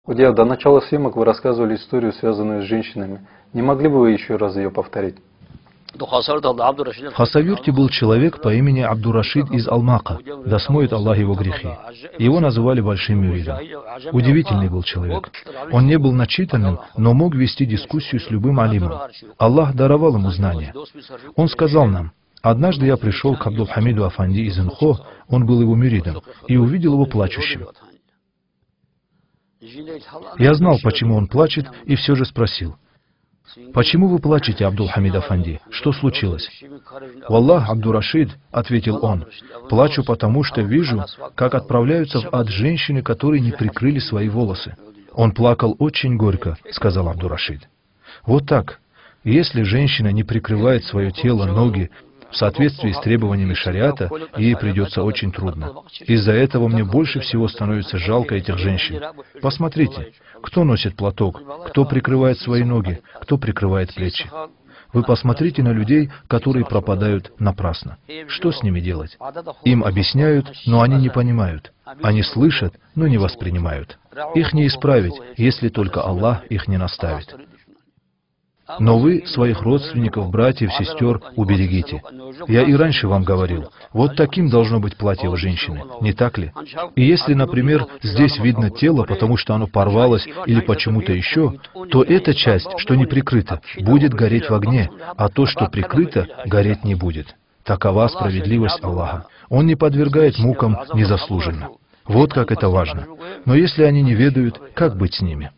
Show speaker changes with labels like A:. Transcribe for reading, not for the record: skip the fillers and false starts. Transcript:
A: Худия, до начала съемок вы рассказывали историю, связанную с женщинами. Не могли бы вы еще раз ее повторить?
B: В Хасавюрте был человек по имени Абдурашид из Алмака, да смоет Аллах его грехи. Его называли Большим Мюридом. Удивительный был человек. Он не был начитанным, но мог вести дискуссию с любым алимом. Аллах даровал ему знания. Он сказал нам: однажды я пришел к Абдул-Хамиду Афанди из Инхо, он был его мюридом, и увидел его плачущим. Я знал, почему он плачет, и все же спросил: «Почему вы плачете, Абдул-Хамид Афанди? Что случилось?» «Валлах, Абдурашид», — ответил он, — «плачу потому, что вижу, как отправляются в ад женщины, которые не прикрыли свои волосы». «Он плакал очень горько», — сказал Абдурашид. Вот так. Если женщина не прикрывает свое тело, ноги, в соответствии с требованиями шариата, ей придется очень трудно. Из-за этого мне больше всего становится жалко этих женщин. Посмотрите, кто носит платок, кто прикрывает свои ноги, кто прикрывает плечи. Вы посмотрите на людей, которые пропадают напрасно. Что с ними делать? Им объясняют, но они не понимают. Они слышат, но не воспринимают. Их не исправить, если только Аллах их не наставит. Но вы своих родственников, братьев, сестер уберегите. Я и раньше вам говорил, вот таким должно быть платье у женщины, не так ли? И если, например, здесь видно тело, потому что оно порвалось или почему-то еще, то эта часть, что не прикрыта, будет гореть в огне, а то, что прикрыто, гореть не будет. Такова справедливость Аллаха. Он не подвергает мукам незаслуженно. Вот как это важно. Но если они не ведают, как быть с ними?